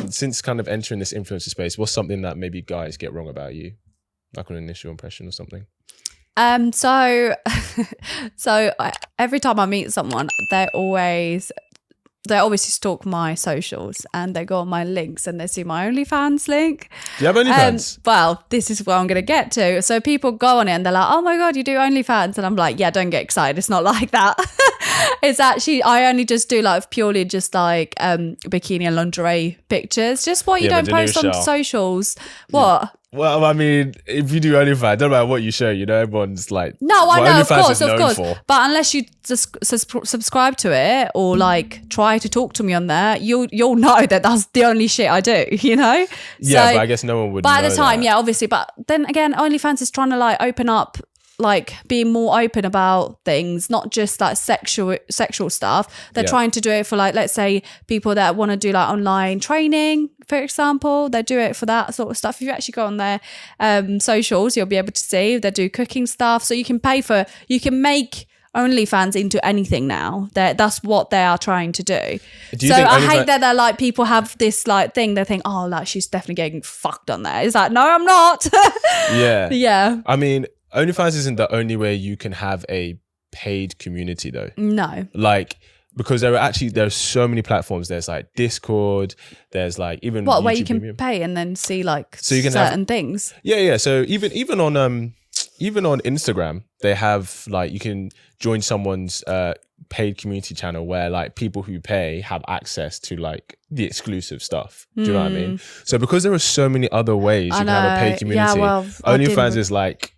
since kind of entering this influencer space, what's something that maybe guys get wrong about you? Like an initial impression or something? So every time I meet someone, they obviously stalk my socials and they go on my links and they see my OnlyFans link. Do you have OnlyFans? Well, this is where I'm going to get to. So people go on it and they're like, oh my God, you do OnlyFans? And I'm like, yeah, don't get excited. It's not like that. It's actually, I only just do like purely just like bikini and lingerie pictures. Just what you don't post on socials. What? Yeah. Well, I mean, if you do OnlyFans, don't matter what you show, you know, everyone's like, no, I know, of course. For. But unless you just subscribe to it or like try to talk to me on there, you'll know that that's the only shit I do, you know? Yeah, but I guess no one would know. By the time, that. Yeah, obviously. But then again, OnlyFans is trying to like open up, like being more open about things, not just like sexual stuff. They're trying to do it for like, let's say people that want to do like online training, for example. They do it for that sort of stuff. If you actually go on their socials, you'll be able to see they do cooking stuff. So you can make OnlyFans into anything now. That's what they are trying to do. So I hate that they're like, people have this like thing, they think, oh, like she's definitely getting fucked on there. It's like, no, I'm not. Yeah. Yeah. I mean, OnlyFans isn't the only way you can have a paid community though. No. Like, because there's so many platforms. There's like Discord, there's like even what, YouTube where you can Premium. pay and then see like so you can certain things. Yeah. So even on Instagram, they have like, you can join someone's paid community channel where like people who pay have access to like the exclusive stuff. Do you know what I mean? So because there are so many other ways you can have a paid community, OnlyFans is like,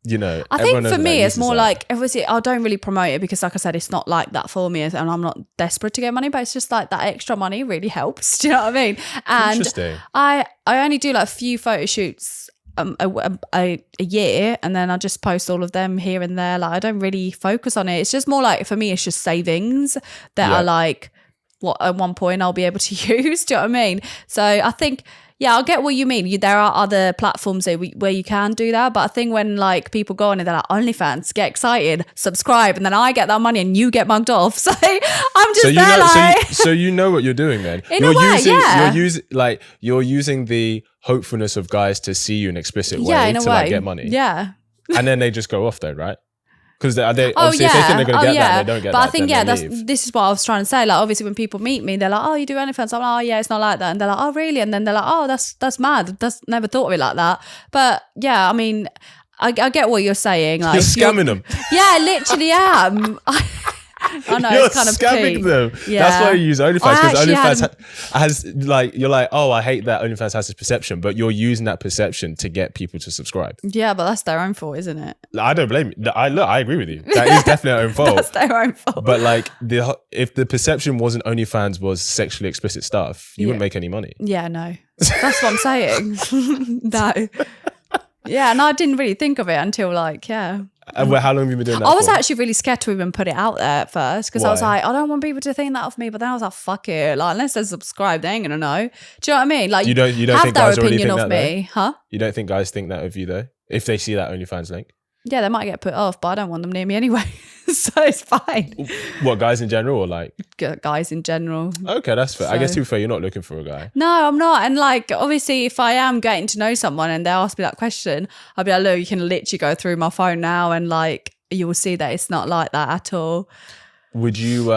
you know, I think for me it's more like, obviously I don't really promote it because like I said, it's not like that for me and I'm not desperate to get money, but it's just like that extra money really helps. Do you know what I mean? And interesting. I only do like a few photo shoots a year, and then I just post all of them here and there. Like I don't really focus on it. It's just more like, for me it's just savings that are like what at one point I'll be able to use. Do you know what I mean? So I think, yeah, I get what you mean. There are other platforms where you can do that. But I think when like people go on and they're like, OnlyFans, get excited, subscribe, and then I get that money and you get mugged off. So I'm just so you know what you're doing then. You're You're using the hopefulness of guys to see you in an explicit way to like get money. Yeah. And then they just go off though, right? Because if they think they're going to get that, they don't get that. But I think, this is what I was trying to say. Like, obviously, when people meet me, they're like, oh, you do OnlyFans? I'm like, oh, yeah, it's not like that. And they're like, oh, really? And then they're like, oh, that's mad. Never thought of it like that. But yeah, I mean, I get what you're saying. Like, you're scamming them. Yeah, I literally am. I know, you're it's kind of scamming them. Yeah. That's why you use OnlyFans, because OnlyFans has like, you're like, oh, I hate that OnlyFans has this perception, but you're using that perception to get people to subscribe. Yeah, but that's their own fault, isn't it? I don't blame you. I agree with you. That is definitely their own fault. That's their own fault. But like, if the perception wasn't OnlyFans was sexually explicit stuff, you wouldn't make any money. Yeah, no. That's what I'm saying. No. Yeah, and I didn't really think of it until like, yeah. And how long have you been doing that I was for? actually really scared to even put it out there at first, because I was like, I don't want people to think that of me. But then I was like, fuck it. Like, unless they're subscribed, they ain't gonna know. Do you know what I mean? Like, you don't have think their guys opinion already think of that, me, huh? You don't think guys think that of you though, if they see that OnlyFans link? Yeah, they might get put off, but I don't want them near me anyway. So it's fine. What, guys in general or like? Guys in general. Okay, that's fair. I guess to be fair, you're not looking for a guy. No, I'm not. And like, obviously, if I am getting to know someone and they ask me that question, I'll be like, look, you can literally go through my phone now and like, you will see that it's not like that at all. Would you,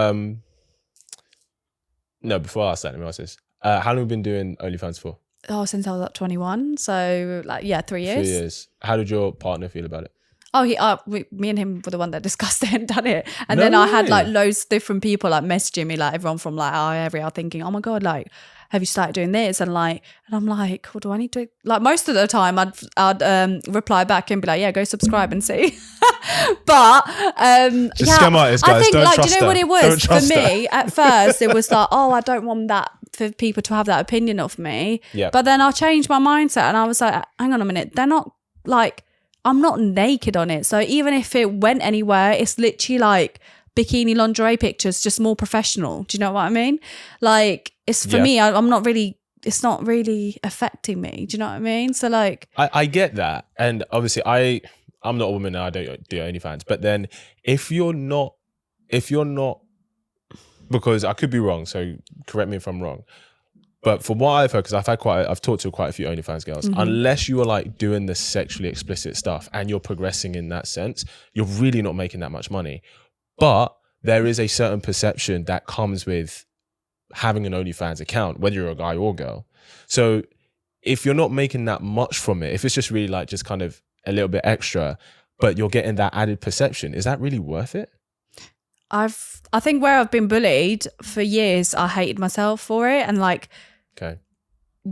no, before I ask that, let me ask this. How long have you been doing OnlyFans for? Oh, since I was like 21. So like, yeah, 3 years. 3 years. How did your partner feel about it? Oh, me and him were the one that discussed it and done it. And then I had like loads of different people like messaging me, like everyone from like our area thinking, oh my God, like, have you started doing this? And I'm like, what do I need to, like most of the time I'd reply back and be like, yeah, go subscribe and see. But just scam artists, guys. I think don't like, trust do you know what it was for me her. at first? It was like, oh, I don't want that for people to have that opinion of me. Yeah. But then I changed my mindset and I was like, hang on a minute, they're not like, I'm not naked on it. So even if it went anywhere, it's literally like bikini lingerie pictures, just more professional. Do you know what I mean? Like, it's for me, I'm not really, it's not really affecting me. Do you know what I mean? So like, I get that. And obviously I'm not a woman and I don't do OnlyFans, but then if you're not, because I could be wrong, so correct me if I'm wrong. But from what I've heard, because I've talked to quite a few OnlyFans girls, unless you are like doing the sexually explicit stuff and you're progressing in that sense, you're really not making that much money. But there is a certain perception that comes with having an OnlyFans account, whether you're a guy or girl. So if you're not making that much from it, if it's just really like just kind of a little bit extra, but you're getting that added perception, is that really worth it? I think where I've been bullied for years, I hated myself for it. And like, okay.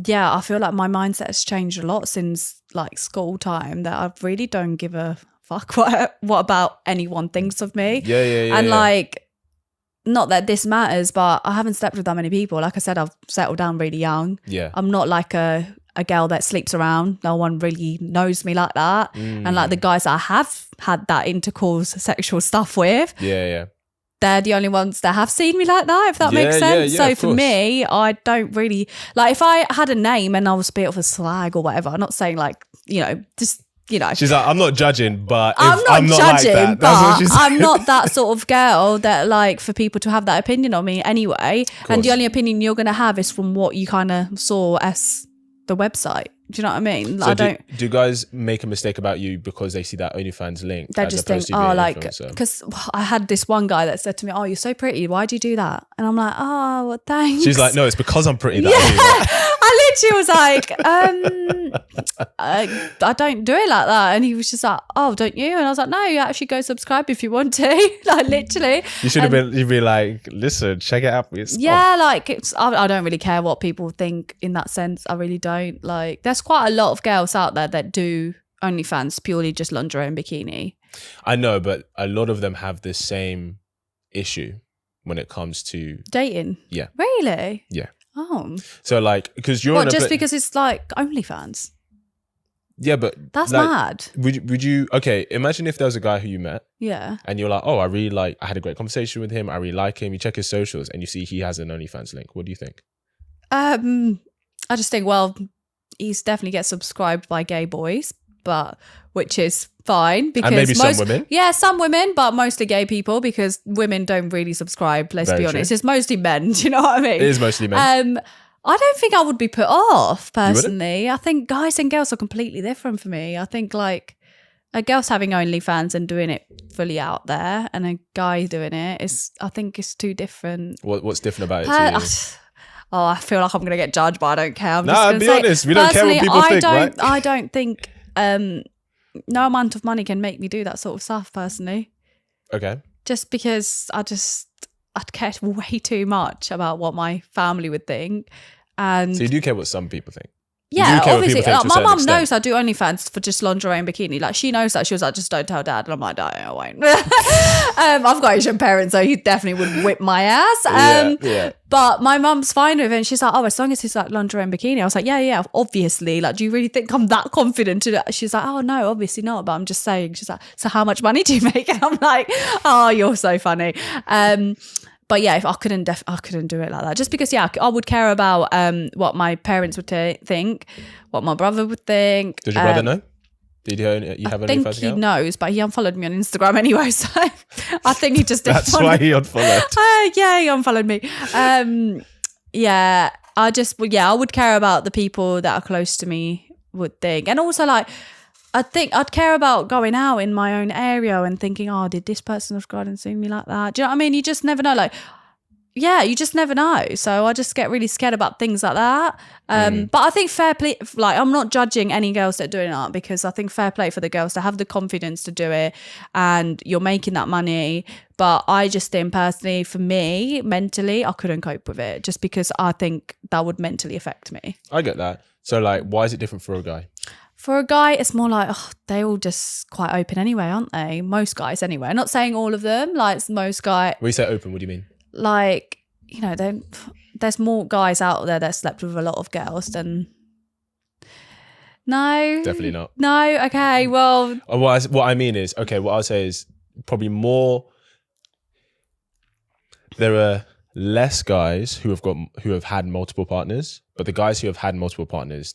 Yeah, I feel like my mindset has changed a lot since like school time, that I really don't give a fuck what about anyone thinks of me. Yeah. And like, not that this matters, but I haven't slept with that many people. Like I said, I've settled down really young. Yeah. I'm not like a girl that sleeps around. No one really knows me like that. And like the guys that I have had that intercourse sexual stuff with, yeah, they're the only ones that have seen me like that, if that makes sense. So for me, I don't really, like if I had a name and I was a bit of a slag or whatever, I'm not saying like, just, She's like, I'm not judging, but I'm not judging, like that. but I'm not that sort of girl that like for people to have that opinion on me anyway. And the only opinion you're going to have is from what you kind of saw as the website. Do you know what I mean? So do guys make a mistake about you because they see that OnlyFans link? They just think, because I had this one guy that said to me, "Oh, you're so pretty. Why do you do that?" And I'm like, "Oh, well, thanks." She's like, "No, it's because I'm pretty." I literally was like, I don't do it like that. And he was just like, "Oh, don't you?" And I was like, "No, you actually go subscribe if you want to." Like literally. You should have been. You'd be like, "Listen, check it out for yourself." Yeah, like I don't really care what people think in that sense. I really don't. Like, there's quite a lot of girls out there that do OnlyFans purely just lingerie and bikini. I know, but a lot of them have the same issue when it comes to dating. Yeah. Really? Yeah. Oh. So like, because you're because it's like OnlyFans. Yeah, but that's like, mad. Would you? Okay, imagine if there was a guy who you met. Yeah. And you're like, oh, I had a great conversation with him. I really like him. You check his socials and you see he has an OnlyFans link. What do you think? I just think, well, he's definitely gets subscribed by gay boys, but which is fine because and maybe some women. Yeah, some women, but mostly gay people because women don't really subscribe. Let's be honest, it's mostly men. Do you know what I mean? It is mostly men. I don't think I would be put off personally. I think guys and girls are completely different for me. I think like a girl's having OnlyFans and doing it fully out there, and a guy doing it is, I think, it's two different. What's different about it to you? Oh, I feel like I'm going to get judged, but I don't care. Be honest. We don't care what people think, right? I don't think no amount of money can make me do that sort of stuff personally. Okay. Just because I'd care way too much about what my family would think. And so you do care what some people think? Yeah, obviously. Like, my mum knows I do OnlyFans for just lingerie and bikini. Like, she knows that. She was like, just don't tell dad. And I'm like, no, I won't. I've got Asian parents, so he definitely would whip my ass. Yeah. But my mum's fine with it. And she's like, oh, as long as it's like lingerie and bikini. I was like, yeah, obviously. Like, do you really think I'm that confident to do it? She's like, oh, no, obviously not. But I'm just saying. She's like, so how much money do you make? And I'm like, oh, you're so funny. But yeah, if I couldn't do it like that. Just because, I would care about what my parents would think, what my brother would think. Does your brother know? Did you have any I think he knows, but he unfollowed me on Instagram anyway. So I think he just That's why he unfollowed. Yeah, he unfollowed me. I would care about the people that are close to me would think. And also like, I think I'd care about going out in my own area and thinking, oh, did this person have gone and seen me like that? Do you know what I mean? You just never know. Like, yeah, you just never know. So I just get really scared about things like that. But I think fair play, like I'm not judging any girls that are doing that, because I think fair play for the girls to have the confidence to do it, and you're making that money. But I just think personally, for me, mentally, I couldn't cope with it just because I think that would mentally affect me. I get that. So like, why is it different for a guy? For a guy, it's more like, they all just quite open anyway, aren't they? Most guys anyway. I'm not saying all of them. Like most guys. When you say open, what do you mean? Like, there's more guys out there that slept with a lot of girls than... No? Definitely not. No? Okay, well... What I mean is, okay, what I'll say is probably more... There are less guys who have had multiple partners, but the guys who have had multiple partners,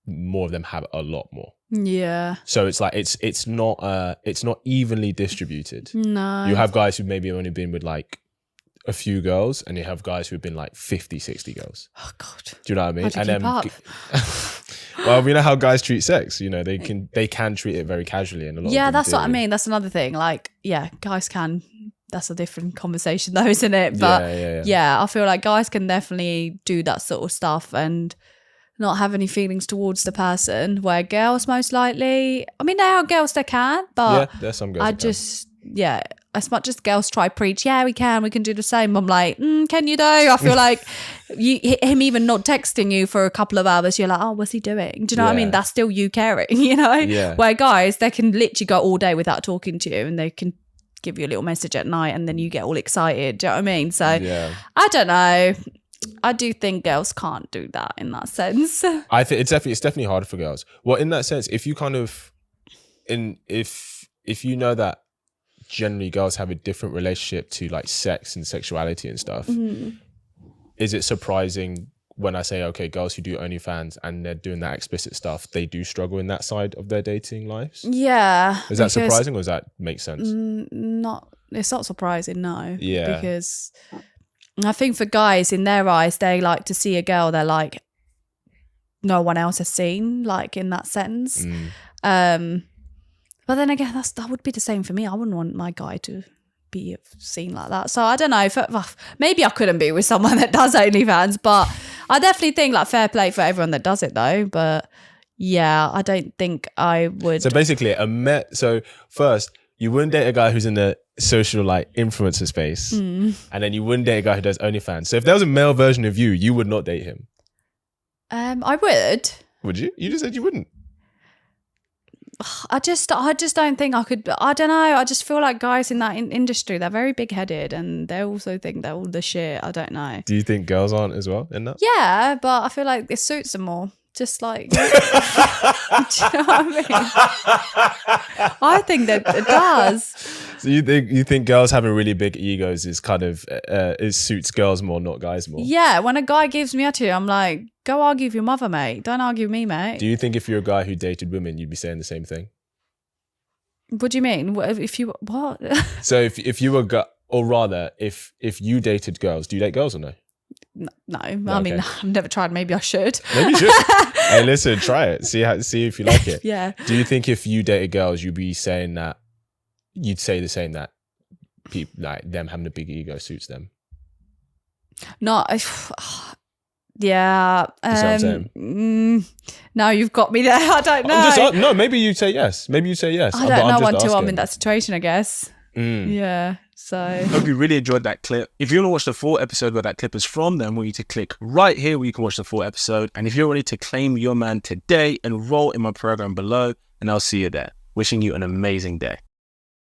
more of them have a lot more. Yeah. So it's like it's not evenly distributed. No. You have guys who maybe only been with like a few girls, and you have guys who've been like 50, 60 girls. Oh God. Do you know what I mean? How do you keep up? Well, we know how guys treat sex. You know, they can treat it very casually, and a lot. Yeah, of them that's what I do. mean. That's another thing. Like, yeah, guys can. That's a different conversation, though, isn't it? But yeah, I feel like guys can definitely do that sort of stuff and not have any feelings towards the person. Where girls, most likely, I mean, there are girls that can, but there's some girls. As much as girls try preach, we can do the same. I'm like, can you though? I feel like him even not texting you for a couple of hours, you're like, oh, what's he doing? Do you know what I mean? That's still you caring, you know? Yeah. Where guys, they can literally go all day without talking to you, and they can give you a little message at night, and then you get all excited. Do you know what I mean? So I don't know. I do think girls can't do that in that sense. I think it's definitely harder for girls. Well, in that sense, if you kind of if you know that generally girls have a different relationship to like sex and sexuality and stuff, is it surprising when I say, okay, girls who do OnlyFans and they're doing that explicit stuff, they do struggle in that side of their dating lives? Yeah. Is that surprising, or does that make sense? It's not surprising, no. Yeah. Because I think for guys, in their eyes, they like to see a girl they're like no one else has seen, like in that sense. But then again, that would be the same for me. I wouldn't want my guy to be seen like that. So I don't know. Maybe I couldn't be with someone that does OnlyFans, but I definitely think like fair play for everyone that does it though. But yeah, I don't think I would. So basically, so first, you wouldn't date a guy who's in the social like influencer space, and then you wouldn't date a guy who does OnlyFans. So if there was a male version of you, you would not date him. I would. Would you? You just said you wouldn't. I just don't think I could. I don't know. I just feel like guys in that industry, they're very big headed, and they also think they're all the shit. I don't know. Do you think girls aren't as well in that? Yeah, but I feel like it suits them more. Just like, do you know what I mean? I think that it does. So you think girls having really big egos is kind of it suits girls more, not guys more? Yeah, when a guy gives me attitude, I'm like, go argue with your mother, mate. Don't argue with me, mate. Do you think if you're a guy who dated women, you'd be saying the same thing? What do you mean? If you what? So if you were or rather, if you dated girls, do you date girls or no? No, I mean, I've never tried. Maybe I should. Maybe you should. Hey, listen, try it. See if you like it. Yeah. Do you think if you dated girls, you'd be saying that? You'd say the same, that people like them having a big ego suits them. No, yeah. You see what I'm saying? No, you've got me there. I don't know. No, maybe you say yes. Maybe you say yes. I don't know until I'm in that situation, I guess. Yeah. So hope you really enjoyed that clip. If you want to watch the full episode where that clip is from, then I want you to click right here where you can watch the full episode. And if you're ready to claim your man today, enroll in my program below, and I'll see you there. Wishing you an amazing day.